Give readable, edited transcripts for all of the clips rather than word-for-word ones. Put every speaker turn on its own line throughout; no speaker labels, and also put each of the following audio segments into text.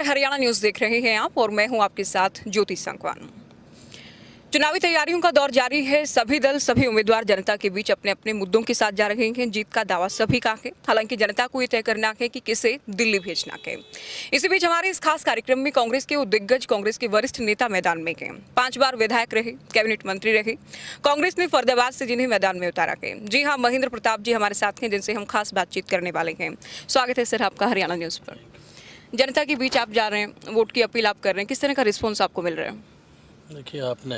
Haryana news देख रहे हैं आप और मैं हूं आपके साथ ज्योति संकवान। चुनावी तैयारियों का दौर जारी है। सभी दल सभी उम्मीदवार जनता के बीच अपने अपने मुद्दों के साथ जा रहे हैं। जीत का दावा सभी का है, हालांकि जनता को ये तय करना है कि किसे दिल्ली भेजना है। इसी बीच हमारे इस खास कार्यक्रम में कांग्रेस के दिग्गज, कांग्रेस के वरिष्ठ नेता मैदान में गए। 5 बार विधायक रहे, कैबिनेट मंत्री रहे। कांग्रेस ने फरीदाबाद से जिन्हें मैदान में उतारा है। जी हाँ, महेंद्र प्रताप जी हमारे साथ हैं, जिनसे हम खास बातचीत करने वाले हैं। स्वागत है सर आपका हरियाणा न्यूज़ पर। जनता के बीच आप जा रहे हैं, वोट की अपील आप कर रहे हैं, किस तरह का रिस्पॉन्स आपको मिल रहा है?
देखिए, आपने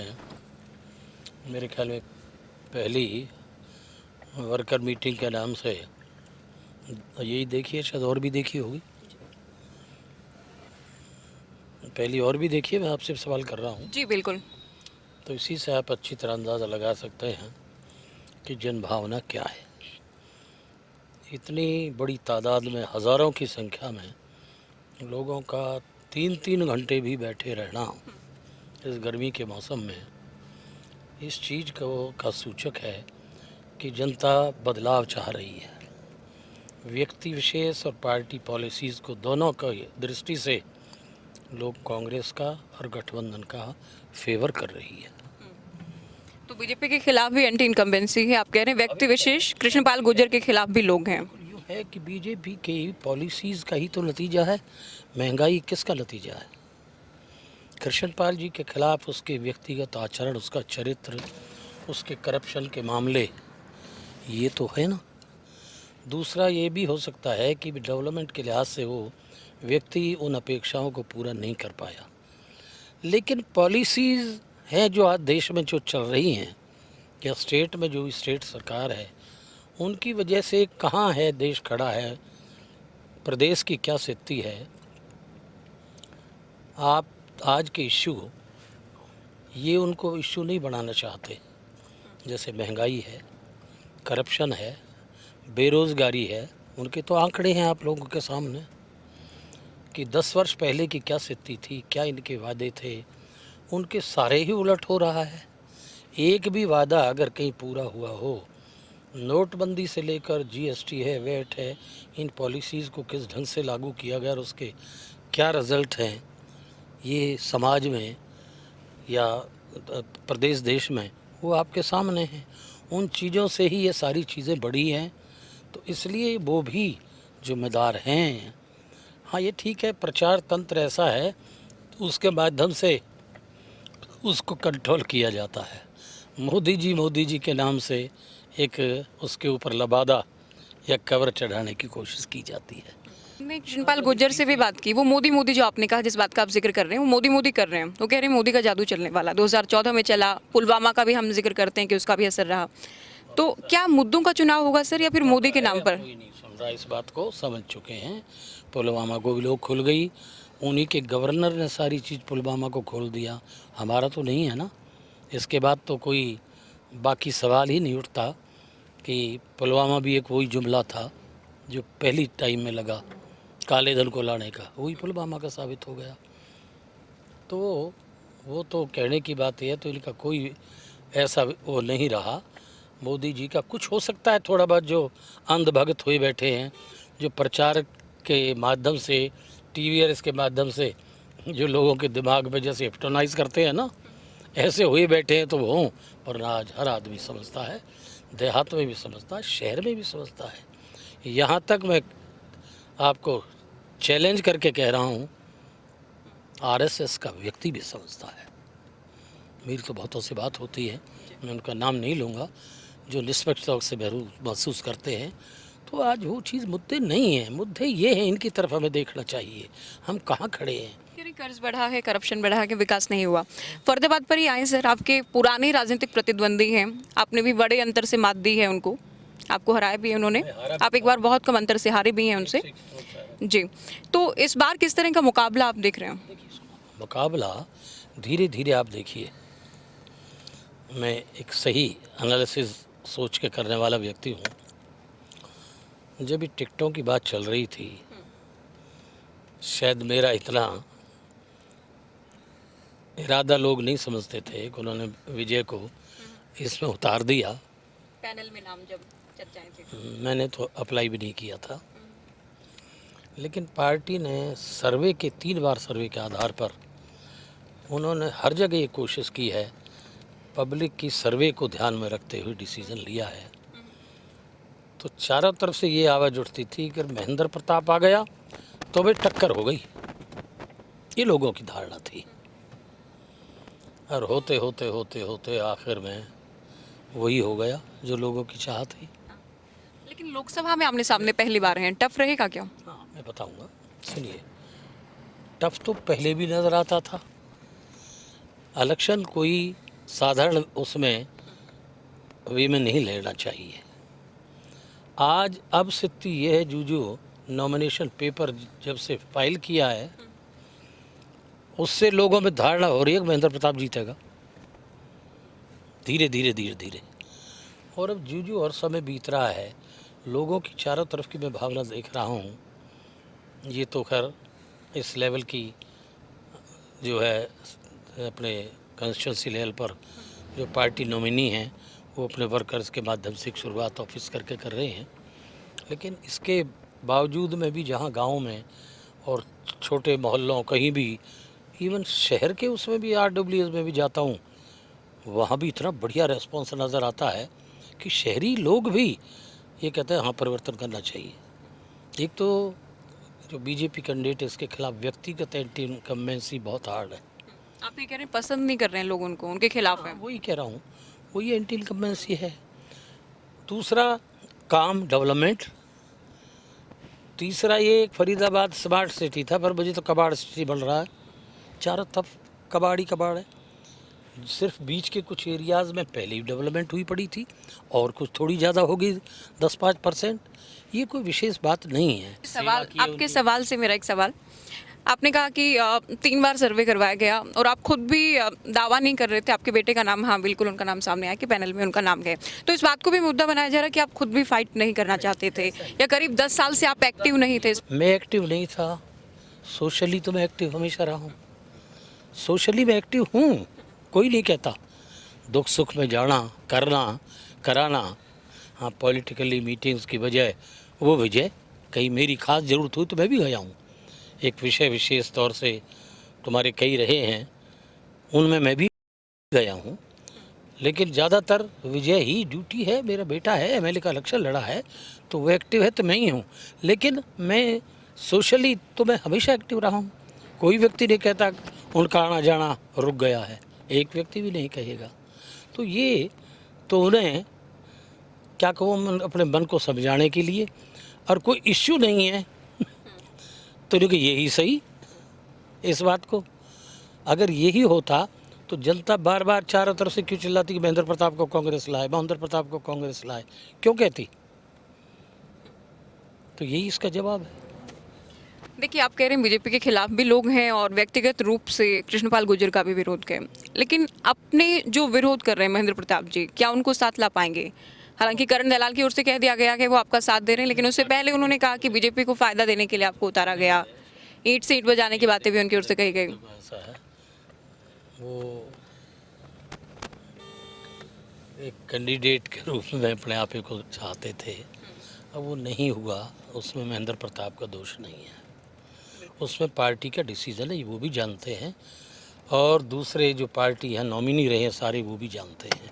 मेरे ख्याल में पहली वर्कर मीटिंग के नाम से यही देखी है, शायद और भी देखी होगी। पहली और भी देखिए, मैं आपसे सवाल कर रहा हूँ।
जी बिल्कुल।
तो इसी से आप अच्छी तरह अंदाज़ा लगा सकते हैं कि जन भावना क्या है। इतनी बड़ी तादाद में, हज़ारों की संख्या में लोगों का 3-3 घंटे भी बैठे रहना इस गर्मी के मौसम में, इस चीज़ का सूचक है कि जनता बदलाव चाह रही है। व्यक्ति विशेष और पार्टी पॉलिसीज़ को दोनों की दृष्टि से लोग कांग्रेस का और गठबंधन का फेवर कर रही है।
तो बीजेपी के खिलाफ भी एंटी इनकम्बेंसी है, आप कह रहे हैं। व्यक्ति विशेष कृष्णपाल गुर्जर के खिलाफ भी लोग हैं।
यूँ है कि बीजेपी की पॉलिसीज़ का ही तो नतीजा है। महंगाई किसका नतीजा है? कृष्णपाल जी के खिलाफ उसके व्यक्तिगत आचरण, उसका चरित्र, उसके करप्शन के मामले, ये तो है ना। दूसरा ये भी हो सकता है कि डेवलपमेंट के लिहाज से वो व्यक्ति उन अपेक्षाओं को पूरा नहीं कर पाया। लेकिन पॉलिसीज़ हैं जो आज देश में जो चल रही हैं, या स्टेट में जो स्टेट सरकार है, उनकी वजह से कहाँ है देश खड़ा है, प्रदेश की क्या स्थिति है। आप आज के इश्यू ये उनको इश्यू नहीं बनाना चाहते। जैसे महंगाई है, करप्शन है, बेरोज़गारी है, उनके तो आंकड़े हैं आप लोगों के सामने कि 10 वर्ष पहले की क्या स्थिति थी, क्या इनके वादे थे, उनके सारे ही उलट हो रहा है। एक भी वादा अगर कहीं पूरा हुआ हो, नोटबंदी से लेकर जीएसटी है, वेट है, इन पॉलिसीज़ को किस ढंग से लागू किया गया और उसके क्या रिज़ल्ट हैं, ये समाज में या प्रदेश देश में, वो आपके सामने हैं। उन चीज़ों से ही ये सारी चीज़ें बढ़ी हैं, तो इसलिए वो भी जिम्मेदार हैं। हाँ, ये ठीक है, प्रचार तंत्र ऐसा है तो उसके माध्यम से उसको कंट्रोल किया जाता है। मोदी जी के नाम से एक उसके ऊपर लबादा या कवर चढ़ाने की कोशिश की जाती है।
मैं कृष्णपाल गुर्जर से भी बात की। वो मोदी जो आपने कहा, जिस बात का आप जिक्र कर रहे हैं, वो मोदी कर रहे हैं। वो कह रहे हैं मोदी का जादू चलने वाला 2014 में चला। पुलवामा का भी हम जिक्र करते हैं कि उसका भी असर रहा। तो क्या मुद्दों का चुनाव होगा सर, या फिर मोदी के नाम पर?
कोई नहीं सुन रहा, इस बात को समझ चुके हैं। पुलवामा को भी लोग खुल गई, उन्हीं के गवर्नर ने सारी चीज़ पुलवामा को खोल दिया। हमारा तो नहीं है ना। इसके बाद तो कोई बाकी सवाल ही नहीं उठता कि पुलवामा भी एक वही जुमला था जो पहली टाइम में लगा काले धन को लाने का, वही पुलवामा का साबित हो गया। तो वो तो कहने की बात है, तो इनका कोई ऐसा वो नहीं रहा। मोदी जी का कुछ हो सकता है थोड़ा बहुत, जो अंधभक्त हुए बैठे हैं, जो प्रचार के माध्यम से, टीवीआरएस के माध्यम से जो लोगों के दिमाग में जैसे हिप्नोटाइज करते हैं ना, ऐसे हुए बैठे हैं तो वो हों। पर आज हर आदमी समझता है, देहात में भी समझता है, शहर में भी समझता है। यहाँ तक मैं आपको चैलेंज करके कह रहा हूँ, आरएसएस का व्यक्ति भी समझता है। मेरी तो बहुतों से बात होती है, मैं उनका नाम नहीं लूँगा, जो निष्पक्ष तौर से महसूस करते हैं। तो आज वो चीज़ मुद्दे नहीं हैं, मुद्दे ये हैं, इनकी तरफ हमें देखना चाहिए, हम कहाँ खड़े हैं।
कर्ज बढ़ा है, करप्शन बढ़ा है, विकास नहीं हुआ। फरीदाबाद पर ही आए सर, आपके पुराने राजनीतिक प्रतिद्वंदी हैं, आपने भी बड़े अंतर से मात दी है उनको, आपको हराया भी है उन्होंने। आप एक बार बहुत कम अंतर से हारे भी हैं उनसे जी। तो इस बार किस तरह का मुकाबला आप देख रहे हैं?
मुकाबला धीरे धीरे आप देखिए। मैं एक सही एनालिसिस सोच के करने वाला व्यक्ति हूँ। जब भी टिकटों की बात चल रही थी, शायद मेरा इतना इरादा लोग नहीं समझते थे कि उन्होंने विजय को इसमें उतार दिया।
पैनल में नाम जब चर्चाएं थी,
मैंने तो अप्लाई भी नहीं किया था। लेकिन पार्टी ने सर्वे के 3 बार सर्वे के आधार पर उन्होंने हर जगह ये कोशिश की है, पब्लिक की सर्वे को ध्यान में रखते हुए डिसीजन लिया है। तो चारों तरफ से ये आवाज़ उठती थी कि महेंद्र प्रताप आ गया तो भाई टक्कर हो गई, ये लोगों की धारणा थी। और होते होते होते होते आखिर में वही हो गया जो लोगों की चाह थी।
लेकिन लोकसभा में आमने सामने पहली बार हैं, टफ रहेगा क्या?
हाँ, मैं बताऊंगा, सुनिए। टफ तो पहले भी नज़र आता था। इलेक्शन कोई साधारण उसमें वे में नहीं लेना चाहिए। आज अब स्थिति ये है, जो नॉमिनेशन पेपर जब से फाइल किया है उससे लोगों में धारणा हो रही है कि महेंद्र प्रताप जीतेगा, धीरे धीरे धीरे धीरे। और अब जो और समय बीत रहा है, लोगों की चारों तरफ की मैं भावना देख रहा हूँ। ये तो खैर इस लेवल की जो है अपने कंस्टिट्यूंसी लेवल पर जो पार्टी नॉमिनी हैं वो अपने वर्कर्स के माध्यम से एक शुरुआत ऑफिस करके कर रहे हैं। लेकिन इसके बावजूद में भी जहाँ गाँव में और छोटे मोहल्लों कहीं भी, इवन शहर के उसमें भी RWS में भी जाता हूँ, वहाँ भी इतना बढ़िया रेस्पॉन्स नज़र आता है कि शहरी लोग भी ये कहते हैं हाँ परिवर्तन करना चाहिए। एक तो जो बीजेपी कैंडिडेट है इसके खिलाफ व्यक्तिगत एंटी इनकम्बेंसी बहुत हार्ड है।
आप ये कह रहे हैं पसंद नहीं कर रहे हैं लोग उनको, उनके खिलाफ है?
वही कह रहा हूँ, वही एंटी इनकम्बेंसी है। दूसरा काम डेवलपमेंट। तीसरा ये फरीदाबाद स्मार्ट सिटी था, पर मुझे तो कबाड़ सिटी बन रहा है, चारों तरफ कबाड़ ही कबाड़ है। सिर्फ बीच के कुछ एरियाज़ में पहले ही डेवलपमेंट हुई पड़ी थी और कुछ थोड़ी ज़्यादा होगी 10-5%। ये कोई विशेष बात नहीं है।
सवाल आपके सवाल से मेरा एक सवाल, आपने कहा कि 3 बार सर्वे करवाया गया और आप खुद भी दावा नहीं कर रहे थे, आपके बेटे का नाम, हाँ बिल्कुल उनका नाम सामने आया कि पैनल में उनका नाम गए, तो इस बात को भी मुद्दा बनाया जा रहा है कि आप खुद भी फाइट नहीं करना चाहते थे या करीब 10 साल से आप एक्टिव नहीं थे?
मैं एक्टिव नहीं था, सोशली तो मैं एक्टिव हमेशा रहा हूँ, सोशली मैं एक्टिव हूँ, कोई नहीं कहता। दुख सुख में जाना, करना, कराना, हाँ पॉलिटिकली मीटिंग्स की बजाय वो वजह कहीं मेरी खास ज़रूरत हुई तो मैं भी गया हूँ। एक विषय विशेष तौर से तुम्हारे कई रहे हैं, उनमें मैं भी गया हूँ। लेकिन ज़्यादातर विजय ही ड्यूटी है। मेरा बेटा है, MLA का इलेक्शन लड़ा है तो वो एक्टिव है तो मैं ही हूँ। लेकिन मैं सोशली तो मैं हमेशा एक्टिव रहा हूँ। कोई व्यक्ति नहीं कहता उनका आना जाना रुक गया है, एक व्यक्ति भी नहीं कहेगा। तो ये तो उन्हें क्या कहूँ, अपने मन को समझाने के लिए, और कोई इश्यू नहीं है तो देखिए यही सही। इस बात को अगर यही होता तो जनता बार बार चारों तरफ से क्यों चिल्लाती कि महेंद्र प्रताप को कांग्रेस लाए, महेंद्र प्रताप को कांग्रेस लाए, क्यों कहती? तो यही इसका जवाब है।
देखिए, आप कह रहे हैं बीजेपी के खिलाफ भी लोग हैं और व्यक्तिगत रूप से कृष्णपाल गुर्जर का भी विरोध करें, लेकिन अपने जो विरोध कर रहे हैं महेंद्र प्रताप जी, क्या उनको साथ ला पाएंगे? हालांकि करण दलाल की ओर से कह दिया गया कि वो आपका साथ दे रहे हैं, लेकिन उससे पहले उन्होंने कहा कि बीजेपी को फायदा देने के लिए आपको उतारा गया, ईंट से ईंट बजाने की बातें भी उनकी ओर से कही गई।
ऐसा है, वो एक कैंडिडेट के रूप में अपने आप को चाहते थे, अब वो नहीं हुआ, उसमें महेंद्र प्रताप का दोष नहीं है, उसमें पार्टी का डिसीजन है, वो भी जानते हैं। और दूसरे जो पार्टी है नॉमिनी रहे हैं सारे, वो भी जानते हैं।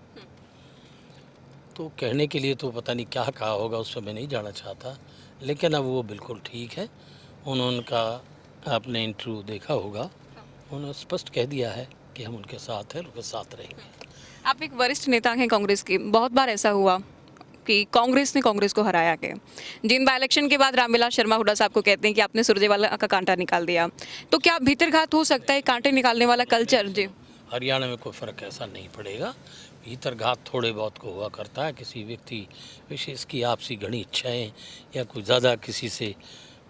तो कहने के लिए तो पता नहीं क्या कहा होगा, उस पर मैं नहीं जाना चाहता। लेकिन अब वो बिल्कुल ठीक है। उनका आपने इंटरव्यू देखा होगा, उन्होंने स्पष्ट कह दिया है कि हम उनके साथ हैं, उनके साथ रहेंगे।
आप एक वरिष्ठ नेता हैं कांग्रेस के, बहुत बार ऐसा हुआ कि कांग्रेस ने कांग्रेस को हराया के। जिन बाई इलेक्शन के बाद रामविलास शर्मा हुड्डा साहब को कहते हैं कि आपने सुरजेवाला का कांटा निकाल दिया, तो क्या भीतरघात हो सकता है, कांटे निकालने वाला कल्चर? जी,
हरियाणा में कोई फ़र्क ऐसा नहीं पड़ेगा। भीतरघात थोड़े बहुत को हुआ करता है, किसी व्यक्ति विशेष की आपसी घनी इच्छाएँ या कुछ ज़्यादा किसी से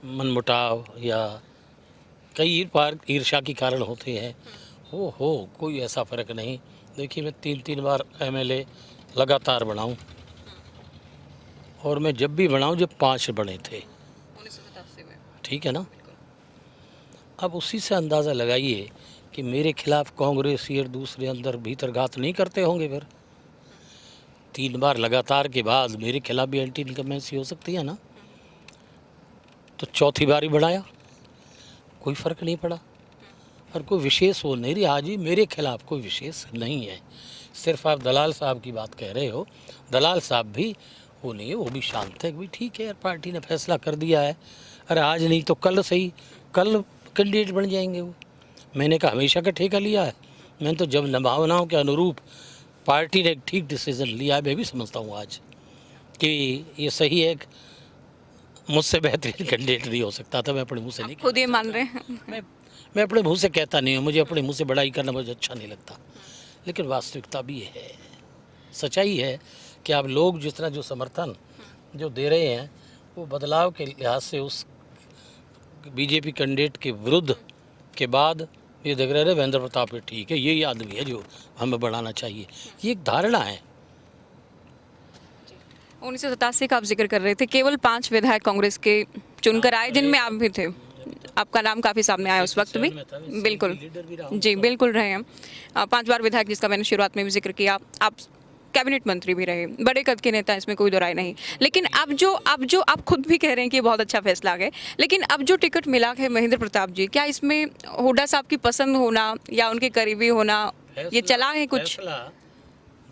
मनमुटाव या कई बार ईर्ष्या के कारण होते हैं। हो कोई ऐसा फ़र्क नहीं। देखिए, मैं 3 बार MLA लगातार बनाऊं, और मैं जब भी बनाऊं जब 5 बने थे,
1987 में।
ठीक है ना। अब उसी से अंदाज़ा लगाइए कि मेरे खिलाफ कांग्रेस और दूसरे अंदर भीतरघात नहीं करते होंगे। फिर 3 बार लगातार के बाद मेरे खिलाफ भी एंटी इनकम्बेंसी हो सकती है ना। तो चौथी बार ही बढ़ाया, कोई फ़र्क नहीं पड़ा। और कोई विशेष वो नहीं रही। आज ही मेरे खिलाफ कोई विशेष नहीं है। सिर्फ आप दलाल साहब की बात कह रहे हो, दलाल साहब भी वो नहीं है, वो भी शांत है कि भाई ठीक है यार, पार्टी ने फैसला कर दिया है। अरे आज नहीं तो कल सही, कल कैंडिडेट बन जाएंगे वो। मैंने कहा हमेशा का ठेका लिया है। मैंने तो जब भावनाओं के अनुरूप पार्टी ने एक ठीक डिसीजन लिया है, मैं भी समझता हूँ आज कि ये सही है। मुझसे बेहतरीन कैंडिडेट नहीं हो सकता था, मैं अपने मुँह से नहीं
खुद ये मान रहे हैं।
मैं अपने मुंह से कहता नहीं हूँ, मुझे अपने मुंह से बड़ाई करना मुझे अच्छा नहीं लगता। लेकिन वास्तविकता भी है, सच्चाई है कि आप लोग जिस तरह जो समर्थन जो दे रहे हैं, वो बदलाव के लिहाज से उस बीजेपी कैंडिडेट के विरुद्ध के बाद ये देख रहे हैं महेंद्र प्रताप ये ठीक है, यही आदमी है जो हमें बढ़ाना चाहिए। ये एक धारणा है।
1987 का आप जिक्र कर रहे थे, केवल 5 विधायक कांग्रेस के चुनकर आए, जिनमें आप भी थे। आपका नाम काफ़ी सामने आया उस वक्त भी। बिल्कुल जी, बिल्कुल रहे हैं। 5 बार विधायक, जिसका मैंने शुरुआत में भी जिक्र किया। आप कैबिनेट मंत्री भी रहे, बड़े कद के नेता, इसमें कोई दो राय नहीं। लेकिन अब जो आप खुद भी कह रहे हैं कि बहुत अच्छा फैसला है, लेकिन अब जो टिकट मिला है महेंद्र प्रताप जी, क्या इसमें हुड्डा साहब की पसंद होना या उनके करीबी होना ये चला है कुछ?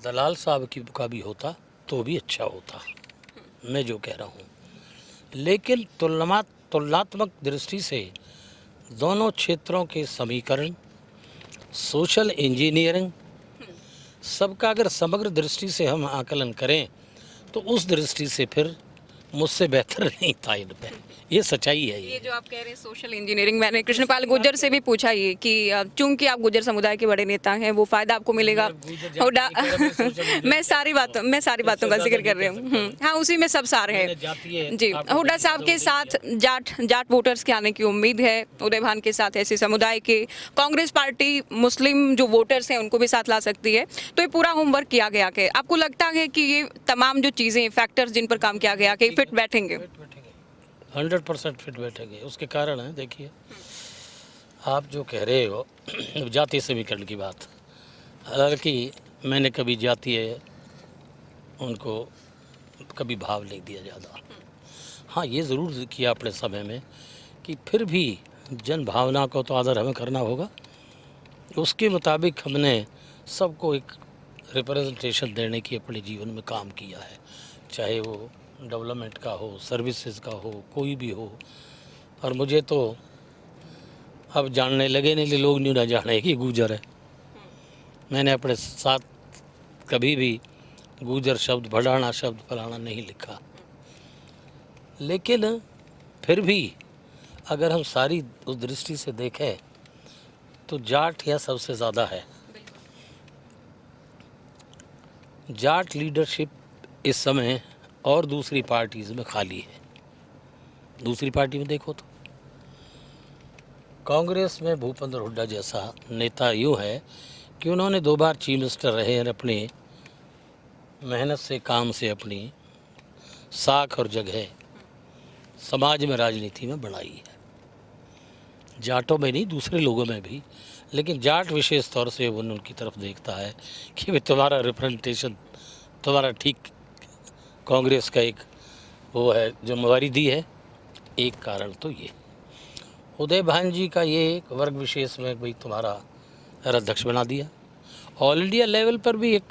दलाल साहब की का भी होता तो भी अच्छा होता, मैं जो कह रहा हूँ। लेकिन तुलनात्मक दृष्टि से दोनों क्षेत्रों के समीकरण, सोशल इंजीनियरिंग, सबका अगर समग्र दृष्टि से हम आकलन करें तो उस दृष्टि से फिर मुझसे बेहतर नहीं था इन पे। ये सच्चाई है।
ये जो आप कह रहे हैं सोशल इंजीनियरिंग, मैंने कृष्णपाल गुर्जर से भी पूछा ये कि चूंकि आप गुर्जर समुदाय के बड़े नेता हैं, वो फायदा आपको मिलेगा। हुड्डा मैं सारी बातों का जिक्र कर रही हूँ। हाँ, उसी में सब सार है जी। हुड्डा साहब के साथ जाट वोटर्स के आने की उम्मीद है, उदय भान के साथ ऐसे समुदाय के, कांग्रेस पार्टी मुस्लिम जो वोटर्स हैं उनको भी साथ ला सकती है। तो ये पूरा होमवर्क किया गया कि आपको लगता है कि ये तमाम जो चीज़ें, फैक्टर्स जिन पर काम किया गया कि फिट बैठेंगे?
100% फिट बैठेंगे। उसके कारण है, देखिए आप जो कह रहे हो जातीय समीकरण की बात, हालांकि मैंने कभी जातीय उनको कभी भाव नहीं दिया ज़्यादा। हाँ, ये ज़रूर किया अपने समय में कि फिर भी जन भावना को तो आदर हमें करना होगा। उसके मुताबिक हमने सबको एक रिप्रेजेंटेशन देने की अपने जीवन में काम किया है, चाहे वो डेवलपमेंट का हो, सर्विसेज का हो, कोई भी हो। और मुझे तो अब जानने लगे नहीं, लोग नहीं ना जाने कि गुजर है। मैंने अपने साथ कभी भी गुजर शब्द, भड़ाना शब्द, फलाना नहीं लिखा। लेकिन फिर भी अगर हम सारी उस दृष्टि से देखें तो जाट यहाँ सबसे ज़्यादा है। जाट लीडरशिप इस समय और दूसरी पार्टीज़ में खाली है। दूसरी पार्टी में देखो तो कांग्रेस में भूपेंद्र हुड्डा जैसा नेता यूँ है कि उन्होंने 2 बार चीफ मिनिस्टर रहे और अपने मेहनत से, काम से अपनी साख और जगह समाज में, राजनीति में बनाई है। जाटों में नहीं, दूसरे लोगों में भी। लेकिन जाट विशेष तौर से वो उनकी तरफ देखता है कि वे तुम्हारा रिप्रेजेंटेशन, तुम्हारा ठीक कांग्रेस का एक वो है जिम्मेवारी दी है। एक कारण तो ये उदय भान जी का ये एक वर्ग विशेष में भाई तुम्हारा अध्यक्ष बना दिया। ऑल इंडिया लेवल पर भी एक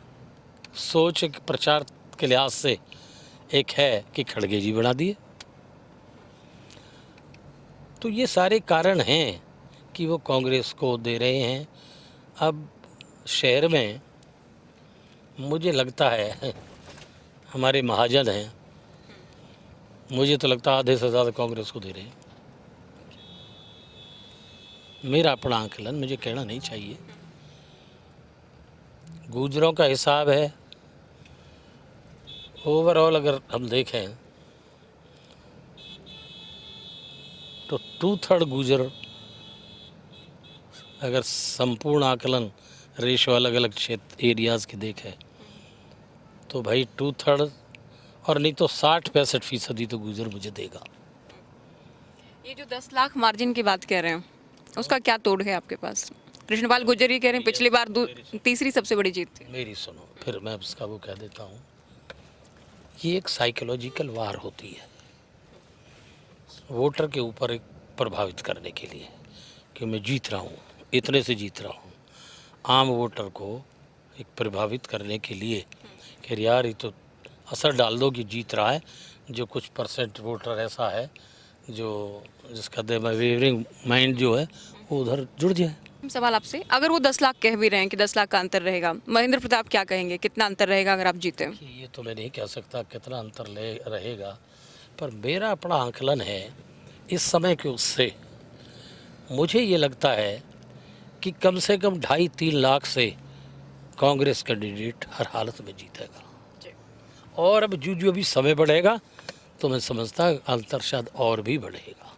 सोच, एक प्रचार के लिहाज से एक है कि खड़गे जी बना दिए। तो ये सारे कारण हैं कि वो कांग्रेस को दे रहे हैं। अब शहर में मुझे लगता है हमारे महाजन हैं, मुझे तो लगता है आधे से ज़्यादा कांग्रेस को दे रहे हैं। मेरा अपना आकलन, मुझे कहना नहीं चाहिए। गुजरों का हिसाब है ओवरऑल अगर हम देखें तो 2/3 गुजर, अगर संपूर्ण आकलन रेशो अलग अलग क्षेत्र एरियाज़ की देखें तो भाई 2/3 और नहीं तो 60-65% तो गुजर मुझे देगा।
ये जो 10 लाख मार्जिन की बात कह रहे हैं, उसका क्या तोड़ है आपके पास? कृष्णपाल गुर्जर ही कह रहे हैं पिछली बार तीसरी सबसे बड़ी जीत थी।
मेरी सुनो, फिर मैं उसका वो कह देता हूँ। ये एक साइकोलॉजिकल वार होती है। वोटर के ऊपर एक प्रभावित करने के लिए कि मैं जीत रहा हूँ, इतने से जीत रहा हूँ। आम वोटर को एक प्रभावित करने के लिए कि यार ये तो असर डाल दो कि जीत रहा है, जो कुछ परसेंट वोटर ऐसा है जो जिसका वेवरिंग माइंड जो है वो उधर जुड़ जाए।
सवाल आपसे, अगर वो 10 लाख कह भी रहे हैं कि 10 लाख का अंतर रहेगा, महेंद्र प्रताप क्या कहेंगे, कितना अंतर रहेगा अगर आप जीते?
ये तो मैं नहीं कह सकता कितना अंतर ले रहेगा, पर मेरा अपना आंकलन है इस समय के उससे मुझे ये लगता है कि कम से कम 2.5-3 लाख से कांग्रेस कैंडिडेट हर हालत में जीतेगा। और अब जो भी समय बढ़ेगा तो मैं समझता अंतर शायद और भी बढ़ेगा।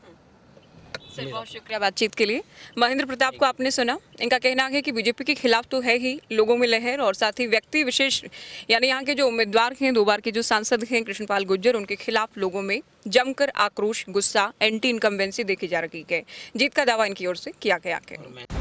सर बहुत शुक्रिया बातचीत के लिए। महेंद्र प्रताप को आपने सुना, इनका कहना है कि बीजेपी के खिलाफ तो है ही लोगों में लहर, और साथ ही व्यक्ति विशेष यानी यहाँ के जो उम्मीदवार हैं, 2 बार के जो सांसद हैं कृष्णपाल गुर्जर, उनके खिलाफ लोगों में जमकर आक्रोश, गुस्सा, एंटी इनकम्बेंसी देखी जा रही है। जीत का दावा इनकी ओर से किया गया है।